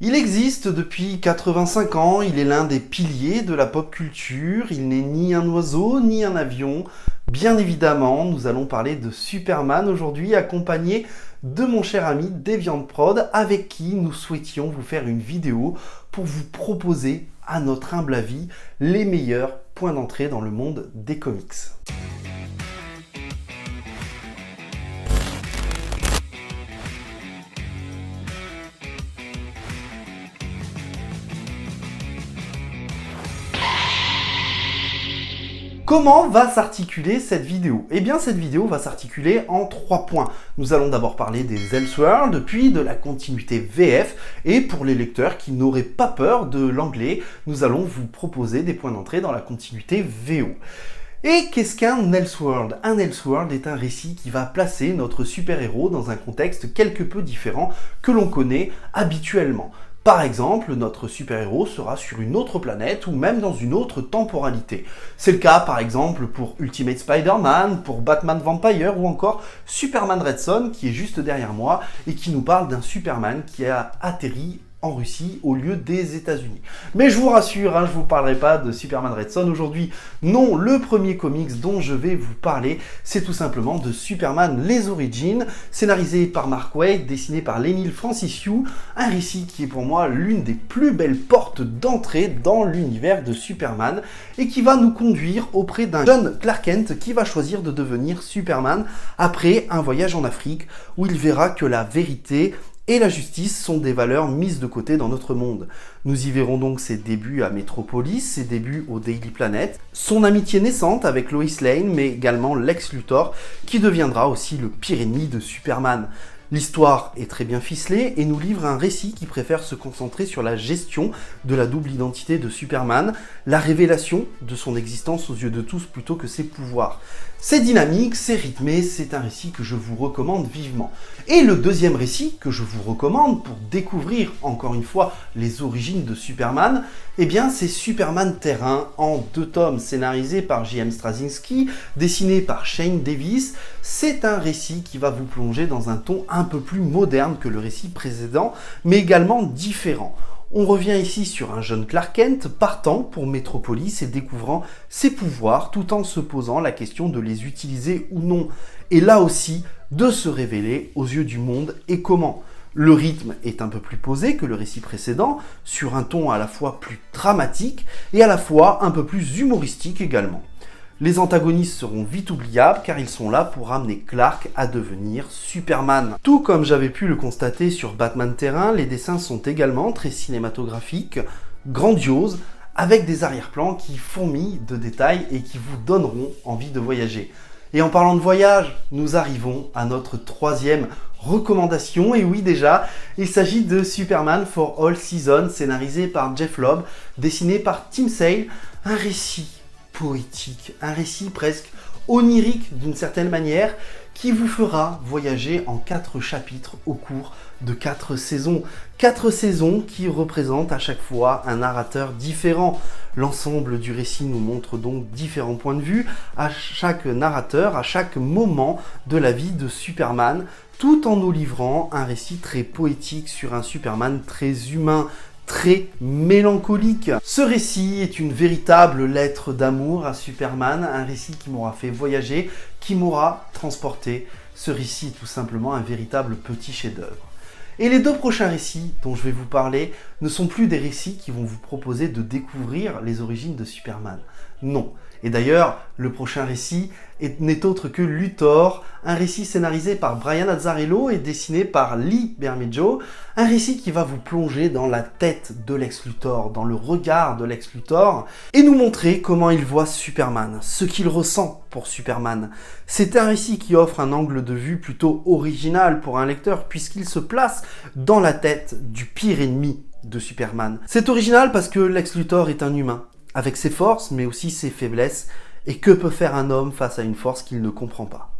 Il existe depuis 85 ans, il est l'un des piliers de la pop culture, il n'est ni un oiseau ni un avion. Bien évidemment, nous allons parler de Superman aujourd'hui, accompagné de mon cher ami DeviantProd, avec qui nous souhaitions vous faire une vidéo pour vous proposer, à notre humble avis, les meilleurs points d'entrée dans le monde des comics. Comment va s'articuler cette vidéo? Eh bien, cette vidéo va s'articuler en 3 points. Nous allons d'abord parler des Elseworlds, puis de la continuité VF, et pour les lecteurs qui n'auraient pas peur de l'anglais, nous allons vous proposer des points d'entrée dans la continuité VO. Et qu'est-ce qu'un Elseworld? Un Elseworld est un récit qui va placer notre super-héros dans un contexte quelque peu différent que l'on connaît habituellement. Par exemple, notre super-héros sera sur une autre planète ou même dans une autre temporalité. C'est le cas par exemple pour Ultimate Spider-Man, pour Batman Vampire ou encore Superman Red Son qui est juste derrière moi et qui nous parle d'un Superman qui a atterri en Russie au lieu des États-Unis. Mais je vous rassure, je ne vous parlerai pas de Superman Red Son aujourd'hui. Non, le premier comics dont je vais vous parler, c'est tout simplement de Superman Les Origins, scénarisé par Mark Waid, dessiné par Leinil Francisciu, un récit qui est pour moi l'une des plus belles portes d'entrée dans l'univers de Superman et qui va nous conduire auprès d'un jeune Clark Kent qui va choisir de devenir Superman après un voyage en Afrique où il verra que la vérité et la justice sont des valeurs mises de côté dans notre monde. Nous y verrons donc ses débuts à Metropolis, ses débuts au Daily Planet, son amitié naissante avec Lois Lane, mais également Lex Luthor, qui deviendra aussi le pire ennemi de Superman. L'histoire est très bien ficelée et nous livre un récit qui préfère se concentrer sur la gestion de la double identité de Superman, la révélation de son existence aux yeux de tous plutôt que ses pouvoirs. C'est dynamique, c'est rythmé, c'est un récit que je vous recommande vivement. Et le deuxième récit que je vous recommande pour découvrir encore une fois les origines de Superman, eh bien c'est Superman Terre 1 en 2 tomes, scénarisé par J.M. Straczynski, dessiné par Shane Davis. C'est un récit qui va vous plonger dans un ton un peu plus moderne que le récit précédent, mais également différent. On revient ici sur un jeune Clark Kent partant pour Metropolis et découvrant ses pouvoirs tout en se posant la question de les utiliser ou non. Et là aussi, de se révéler aux yeux du monde et comment. Le rythme est un peu plus posé que le récit précédent, sur un ton à la fois plus dramatique et à la fois un peu plus humoristique également. Les antagonistes seront vite oubliables car ils sont là pour amener Clark à devenir Superman. Tout comme j'avais pu le constater sur Batman Terre 1, les dessins sont également très cinématographiques, grandioses, avec des arrière-plans qui fourmillent de détails et qui vous donneront envie de voyager. Et en parlant de voyage, nous arrivons à notre 3e recommandation. Et oui déjà, il s'agit de Superman for All Seasons, scénarisé par Jeph Loeb, dessiné par Tim Sale, un récit poétique, un récit presque onirique d'une certaine manière, qui vous fera voyager en 4 chapitres au cours de 4 saisons. 4 saisons qui représentent à chaque fois un narrateur différent. L'ensemble du récit nous montre donc différents points de vue à chaque narrateur, à chaque moment de la vie de Superman, tout en nous livrant un récit très poétique sur un Superman très humain, très mélancolique. Ce récit est une véritable lettre d'amour à Superman, un récit qui m'aura fait voyager, qui m'aura transporté. Ce récit est tout simplement un véritable petit chef-d'œuvre. Et les 2 prochains récits dont je vais vous parler ne sont plus des récits qui vont vous proposer de découvrir les origines de Superman. Non. Et d'ailleurs, le prochain récit n'est autre que Luthor, un récit scénarisé par Brian Azzarello et dessiné par Lee Bermejo, un récit qui va vous plonger dans la tête de Lex Luthor, dans le regard de Lex Luthor, et nous montrer comment il voit Superman, ce qu'il ressent pour Superman. C'est un récit qui offre un angle de vue plutôt original pour un lecteur, puisqu'il se place dans la tête du pire ennemi de Superman. C'est original parce que Lex Luthor est un humain, avec ses forces mais aussi ses faiblesses, et que peut faire un homme face à une force qu'il ne comprend pas.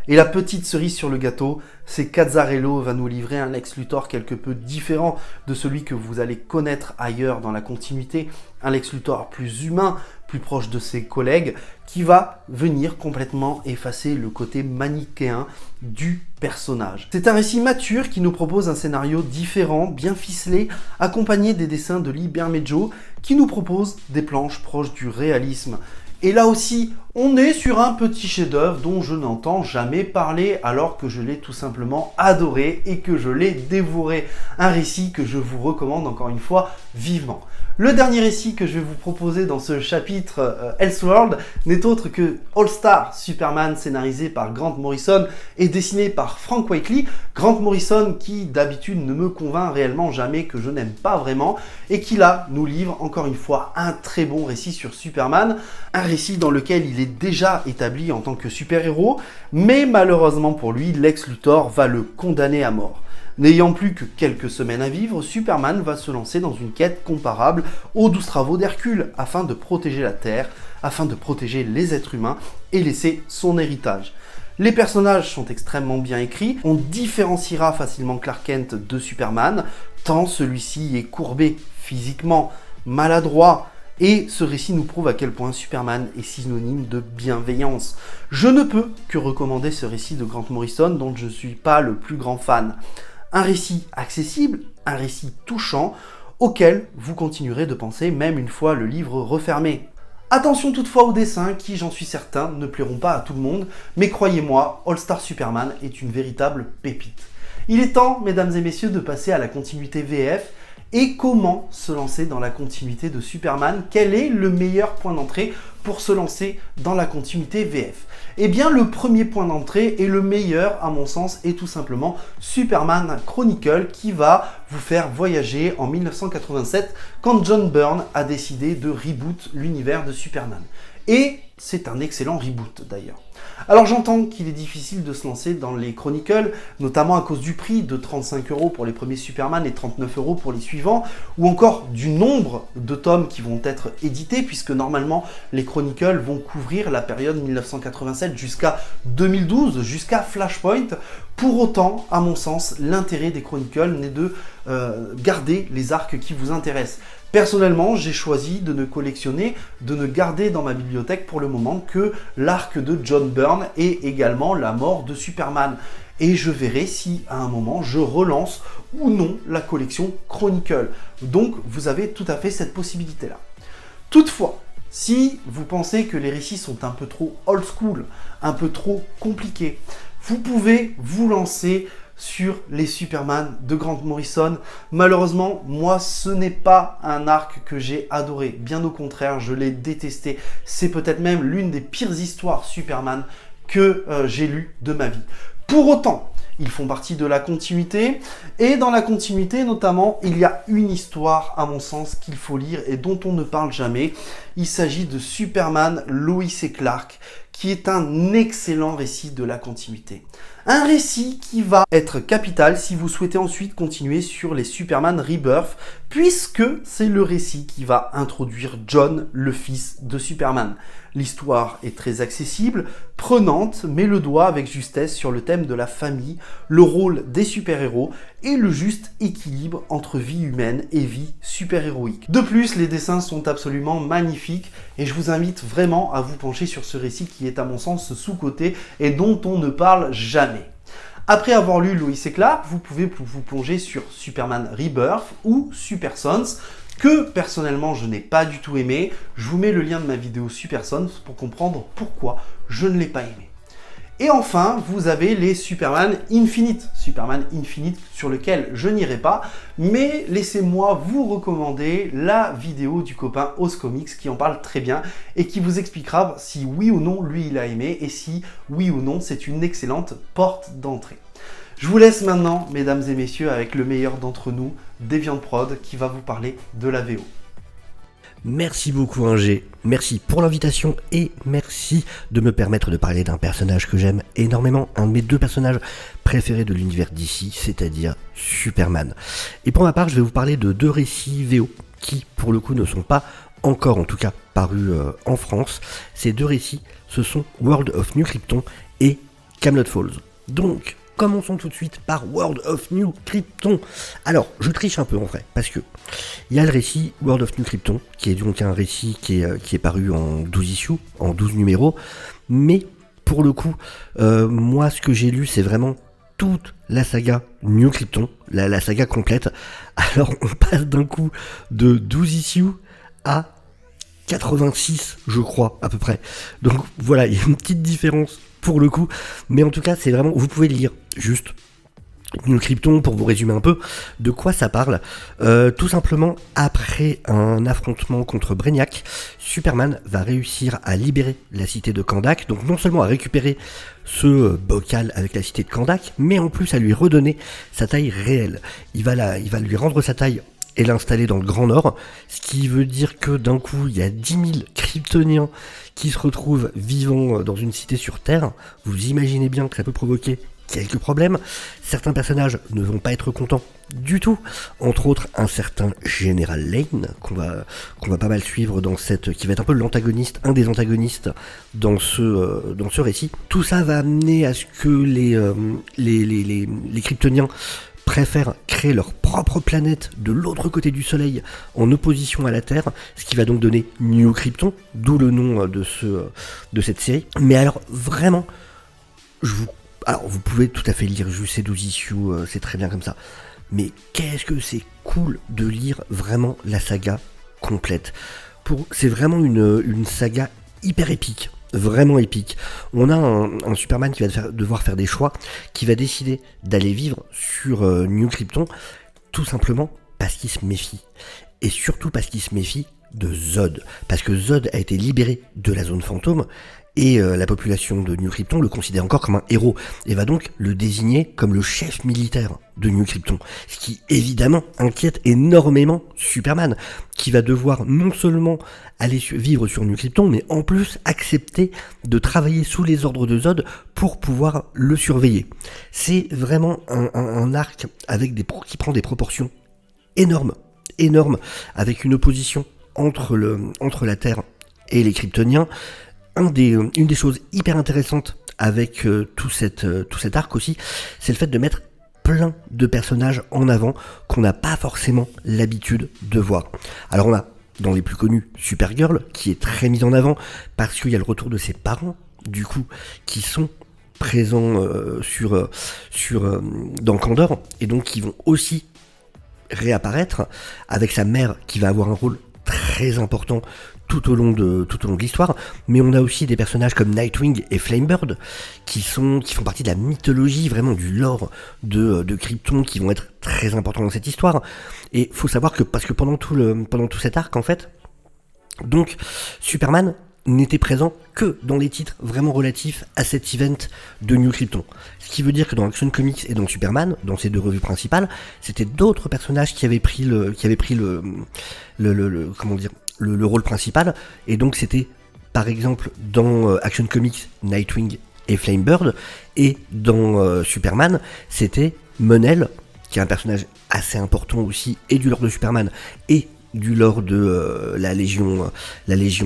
Et la petite cerise sur le gâteau, c'est qu'Azzarello va nous livrer un Lex Luthor quelque peu différent de celui que vous allez connaître ailleurs dans la continuité. Un Lex Luthor plus humain, plus proche de ses collègues, qui va venir complètement effacer le côté manichéen du personnage. C'est un récit mature qui nous propose un scénario différent, bien ficelé, accompagné des dessins de Lee Bermejo, qui nous propose des planches proches du réalisme. Et là aussi, on est sur un petit chef-d'œuvre dont je n'entends jamais parler alors que je l'ai tout simplement adoré et que je l'ai dévoré. Un récit que je vous recommande encore une fois vivement. Le dernier récit que je vais vous proposer dans ce chapitre Elseworld n'est autre que All-Star Superman, scénarisé par Grant Morrison et dessiné par Frank Whiteley. Grant Morrison qui d'habitude ne me convainc réellement jamais, que je n'aime pas vraiment, et qui là nous livre encore une fois un très bon récit sur Superman. Un récit dans lequel il est déjà établi en tant que super-héros, mais malheureusement pour lui, Lex Luthor va le condamner à mort. N'ayant plus que quelques semaines à vivre, Superman va se lancer dans une quête comparable aux 12 travaux d'Hercule afin de protéger la Terre, afin de protéger les êtres humains et laisser son héritage. Les personnages sont extrêmement bien écrits, on différenciera facilement Clark Kent de Superman, tant celui-ci est courbé physiquement, maladroit, et ce récit nous prouve à quel point Superman est synonyme de bienveillance. Je ne peux que recommander ce récit de Grant Morrison dont je ne suis pas le plus grand fan. Un récit accessible, un récit touchant, auquel vous continuerez de penser même une fois le livre refermé. Attention toutefois aux dessins qui, j'en suis certain, ne plairont pas à tout le monde, mais croyez-moi, All-Star Superman est une véritable pépite. Il est temps, mesdames et messieurs, de passer à la continuité VF. Et comment se lancer dans la continuité de Superman? Quel est le meilleur point d'entrée pour se lancer dans la continuité VF? Eh bien, le premier point d'entrée et le meilleur, à mon sens, est tout simplement Superman Chronicle, qui va vous faire voyager en 1987 quand John Byrne a décidé de reboot l'univers de Superman. Et c'est un excellent reboot d'ailleurs. Alors j'entends qu'il est difficile de se lancer dans les Chronicles, notamment à cause du prix de 35 € pour les premiers Superman et 39 € pour les suivants, ou encore du nombre de tomes qui vont être édités, puisque normalement les Chronicles vont couvrir la période 1987 jusqu'à 2012, jusqu'à Flashpoint. Pour autant, à mon sens, l'intérêt des Chronicles n'est de garder les arcs qui vous intéressent. Personnellement, j'ai choisi de ne collectionner, de ne garder dans ma bibliothèque pour le moment que l'arc de John Byrne et également la mort de Superman. Et je verrai si à un moment je relance ou non la collection Chronicle. Donc vous avez tout à fait cette possibilité-là. Toutefois, si vous pensez que les récits sont un peu trop old school, un peu trop compliqués, vous pouvez vous lancer sur les Superman de Grant Morrison. Malheureusement, moi, ce n'est pas un arc que j'ai adoré. Bien au contraire, je l'ai détesté. C'est peut-être même l'une des pires histoires Superman que j'ai lues de ma vie. Pour autant, ils font partie de la continuité. Et dans la continuité, notamment, il y a une histoire, à mon sens, qu'il faut lire et dont on ne parle jamais. Il s'agit de Superman, Lois et Clark, qui est un excellent récit de la continuité. Un récit qui va être capital si vous souhaitez ensuite continuer sur les Superman Rebirth, puisque c'est le récit qui va introduire John, le fils de Superman. L'histoire est très accessible, prenante, met le doigt avec justesse sur le thème de la famille, le rôle des super-héros et le juste équilibre entre vie humaine et vie super-héroïque. De plus, les dessins sont absolument magnifiques et je vous invite vraiment à vous pencher sur ce récit qui est à mon sens sous-coté et dont on ne parle jamais. Après avoir lu Lois et Clark, vous pouvez vous plonger sur Superman Rebirth ou Super Sons, que personnellement je n'ai pas du tout aimé. Je vous mets le lien de ma vidéo Super Sons pour comprendre pourquoi je ne l'ai pas aimé. Et enfin, vous avez les Superman Infinite sur lequel je n'irai pas, mais laissez-moi vous recommander la vidéo du copain Os Comics qui en parle très bien et qui vous expliquera si oui ou non lui il a aimé et si oui ou non c'est une excellente porte d'entrée. Je vous laisse maintenant, mesdames et messieurs, avec le meilleur d'entre nous, DeviantProd, qui va vous parler de la VO. Merci beaucoup Ingé, merci pour l'invitation et merci de me permettre de parler d'un personnage que j'aime énormément, un de mes 2 personnages préférés de l'univers DC, c'est-à-dire Superman. Et pour ma part, je vais vous parler de 2 récits VO qui, pour le coup, ne sont pas encore, en tout cas, parus en France. Ces 2 récits, ce sont World of New Krypton et Camelot Falls. Donc, commençons tout de suite par World of New Krypton. Alors, je triche un peu en vrai, parce que il y a le récit World of New Krypton, qui est donc un récit qui est paru en 12 issues, en 12 numéros, mais pour le coup, moi ce que j'ai lu, c'est vraiment toute la saga New Krypton, la saga complète. Alors, on passe d'un coup de 12 issues à 86, je crois, à peu près. Donc voilà, il y a une petite différence pour le coup, mais en tout cas, c'est vraiment, vous pouvez lire juste New Krypton pour vous résumer un peu de quoi ça parle. Tout simplement, après un affrontement contre Brainiac, Superman va réussir à libérer la cité de Kahndaq, donc non seulement à récupérer ce bocal avec la cité de Kahndaq, mais en plus à lui redonner sa taille réelle. Il va lui rendre sa taille et l'installer dans le Grand Nord, ce qui veut dire que d'un coup, il y a 10 000 Kryptoniens qui se retrouvent vivant dans une cité sur Terre. Vous imaginez bien que ça peut provoquer quelques problèmes. Certains personnages ne vont pas être contents du tout, entre autres un certain Général Lane, qu'on va pas mal suivre qui va être un peu l'antagoniste, un des antagonistes dans ce récit. Tout ça va amener à ce que les Kryptoniens préfèrent créer leur propre planète de l'autre côté du Soleil en opposition à la Terre, ce qui va donc donner New Krypton, d'où le nom de cette série. Mais alors vraiment, vous pouvez tout à fait lire juste ces 12 issues, c'est très bien comme ça. Mais qu'est-ce que c'est cool de lire vraiment la saga complète. C'est vraiment une saga hyper épique. Vraiment épique. On a un Superman qui va devoir faire des choix, qui va décider d'aller vivre sur New Krypton, tout simplement parce qu'il se méfie. Et surtout parce qu'il se méfie de Zod. Parce que Zod a été libéré de la zone fantôme, et la population de New Krypton le considère encore comme un héros, et va donc le désigner comme le chef militaire de New Krypton. Ce qui évidemment inquiète énormément Superman, qui va devoir non seulement aller vivre sur New Krypton, mais en plus accepter de travailler sous les ordres de Zod pour pouvoir le surveiller. C'est vraiment un arc qui prend des proportions énormes, avec une opposition entre la Terre et les Kryptoniens. Une des choses hyper intéressantes avec tout cet arc aussi, c'est le fait de mettre plein de personnages en avant qu'on n'a pas forcément l'habitude de voir. Alors on a, dans les plus connus, Supergirl, qui est très mise en avant parce qu'il y a le retour de ses parents, du coup, qui sont présents dans Kandor, et donc qui vont aussi réapparaître, avec sa mère qui va avoir un rôle très important tout au long de l'histoire. Mais on a aussi des personnages comme Nightwing et Flamebird qui font partie de la mythologie, vraiment du lore de Krypton, qui vont être très importants dans cette histoire. Et faut savoir que parce que pendant tout cet arc en fait, donc Superman n'était présent que dans les titres vraiment relatifs à cet event de New Krypton. Ce qui veut dire que dans Action Comics et dans Superman, dans ces deux revues principales, c'était d'autres personnages qui avaient pris le rôle principal. Et donc c'était par exemple dans Action Comics Nightwing et Flamebird, et dans Superman c'était Mon-El, qui est un personnage assez important aussi, et du lore de Superman et du lore de la Légion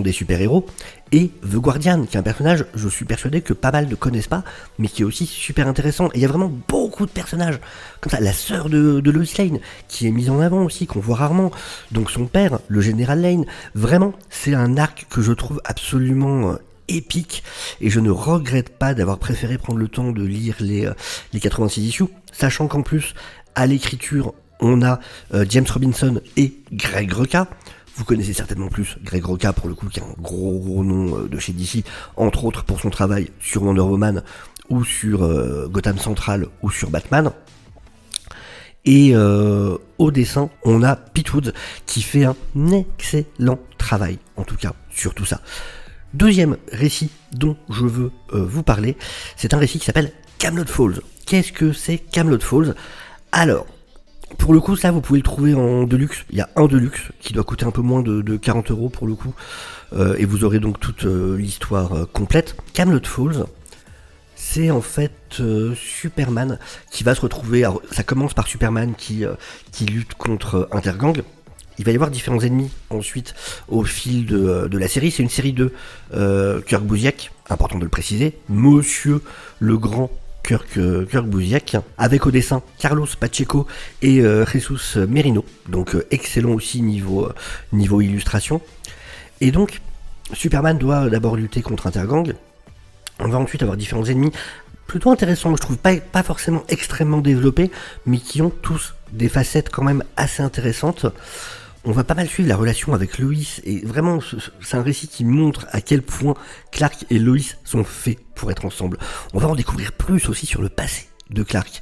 des super-héros, et The Guardian, qui est un personnage, je suis persuadé que pas mal ne connaissent pas, mais qui est aussi super intéressant. Et il y a vraiment beaucoup de personnages comme ça. La sœur de Lois Lane, qui est mise en avant aussi, qu'on voit rarement. Donc son père, le Général Lane. Vraiment, c'est un arc que je trouve absolument épique, et je ne regrette pas d'avoir préféré prendre le temps de lire les 86 issues, sachant qu'en plus, à l'écriture, on a James Robinson et Greg Rucka. Vous connaissez certainement plus Greg Rucka, pour le coup, qui est un gros nom de chez DC, entre autres pour son travail sur Wonder Woman, ou sur Gotham Central, ou sur Batman. Et au dessin, on a Pete Woods, qui fait un excellent travail, en tout cas, sur tout ça. Deuxième récit dont je veux vous parler, c'est un récit qui s'appelle Camelot Falls. Qu'est-ce que c'est Camelot Falls ? Alors, pour le coup, ça, vous pouvez le trouver en Deluxe. Il y a un Deluxe qui doit coûter un peu moins de 40 € pour le coup. Et vous aurez donc toute l'histoire complète. Camelot Falls, c'est en fait Superman qui va se retrouver... Alors, ça commence par Superman qui lutte contre Intergang. il va y avoir différents ennemis ensuite au fil de la série. C'est une série de Kirk Busiek, important de le préciser, monsieur le grand Kirk Busiek, avec au dessin Carlos Pacheco et Jesus Merino, donc excellent aussi niveau illustration. Et donc Superman doit d'abord lutter contre Intergang. On va ensuite avoir différents ennemis plutôt intéressants, je trouve, pas forcément extrêmement développés, mais qui ont tous des facettes quand même assez intéressantes. On va pas mal suivre la relation avec Lois, et vraiment, c'est un récit qui montre à quel point Clark et Lois sont faits pour être ensemble. On va en découvrir plus aussi sur le passé de Clark.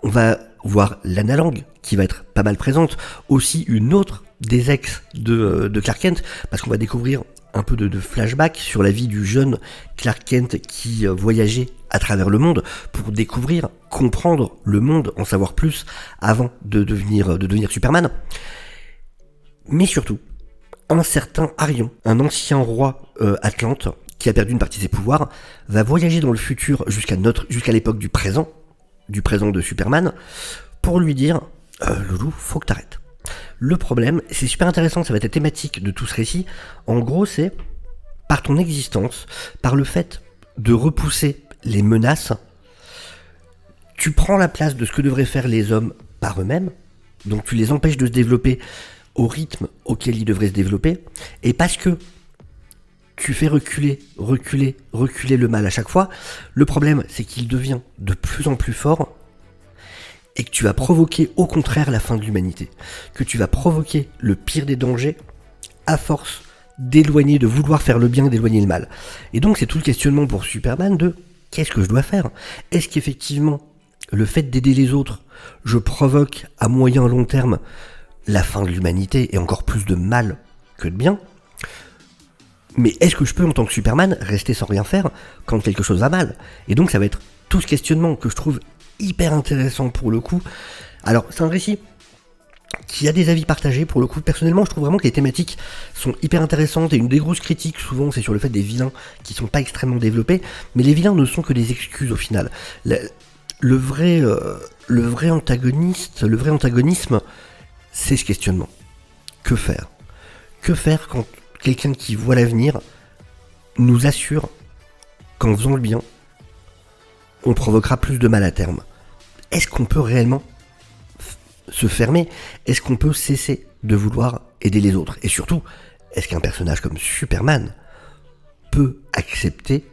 On va voir Lana Lang, qui va être pas mal présente, aussi une autre des ex de Clark Kent, parce qu'on va découvrir un peu de flashback sur la vie du jeune Clark Kent qui voyageait à travers le monde pour découvrir, comprendre le monde, en savoir plus avant de devenir Superman. Mais surtout, un certain Arion, un ancien roi Atlante, qui a perdu une partie de ses pouvoirs, va voyager dans le futur jusqu'à l'époque du présent de Superman, pour lui dire Loulou, faut que t'arrêtes. Le problème, c'est super intéressant, ça va être la thématique de tout ce récit. En gros, c'est par ton existence, par le fait de repousser les menaces, tu prends la place de ce que devraient faire les hommes par eux-mêmes, donc tu les empêches de se développer au rythme auquel ils devraient se développer, et parce que tu fais reculer le mal à chaque fois, le problème c'est qu'il devient de plus en plus fort, et que tu vas provoquer au contraire la fin de l'humanité, que tu vas provoquer le pire des dangers à force d'éloigner, de vouloir faire le bien et d'éloigner le mal. Et donc c'est tout le questionnement pour Superman de qu'est-ce que je dois faire ? Est-ce qu'effectivement le fait d'aider les autres, je provoque à moyen long terme la fin de l'humanité et encore plus de mal que de bien ? Mais est-ce que je peux en tant que Superman rester sans rien faire quand quelque chose va mal ? Et donc ça va être tout ce questionnement que je trouve hyper intéressant pour le coup. Alors c'est un récit qui a des avis partagés pour le coup. Personnellement je trouve vraiment que les thématiques sont hyper intéressantes, et une des grosses critiques souvent c'est sur le fait des vilains qui sont pas extrêmement développés, mais les vilains ne sont que des excuses au final. Le vrai antagonisme c'est ce questionnement. Que faire ? Que faire quand quelqu'un qui voit l'avenir nous assure qu'en faisant le bien on provoquera plus de mal à terme ? Est-ce qu'on peut réellement se fermer ? Est-ce qu'on peut cesser de vouloir aider les autres ? Et surtout, est-ce qu'un personnage comme Superman peut accepter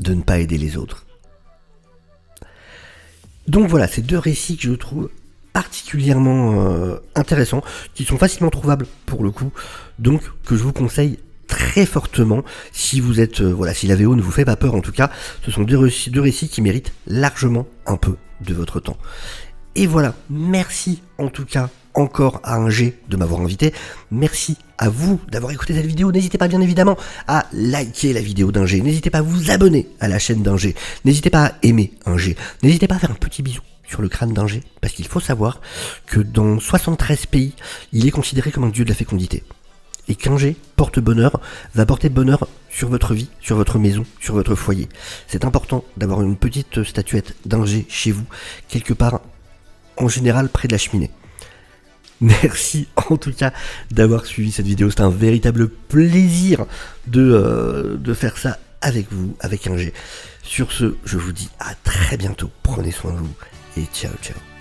de ne pas aider les autres ? Donc voilà, ces deux récits que je trouve particulièrement intéressants, qui sont facilement trouvables pour le coup, donc que je vous conseille très fortement si vous êtes si la VO ne vous fait pas peur. En tout cas, ce sont deux récits qui méritent largement un peu de votre temps. Et voilà, merci en tout cas encore à Ingé de m'avoir invité. Merci à vous d'avoir écouté cette vidéo. N'hésitez pas bien évidemment à liker la vidéo d'Ingé. N'hésitez pas à vous abonner à la chaîne d'Ingé. N'hésitez pas à aimer Ingé. N'hésitez pas à faire un petit bisou sur le crâne d'Ingé, parce qu'il faut savoir que dans 73 pays, il est considéré comme un dieu de la fécondité. Et qu'Ingé porte bonheur, va porter bonheur sur votre vie, sur votre maison, sur votre foyer. C'est important d'avoir une petite statuette d'Ingé chez vous, quelque part, en général près de la cheminée. Merci en tout cas d'avoir suivi cette vidéo, c'est un véritable plaisir de faire ça avec vous, avec Ingé. Sur ce, je vous dis à très bientôt, prenez soin de vous et ciao ciao.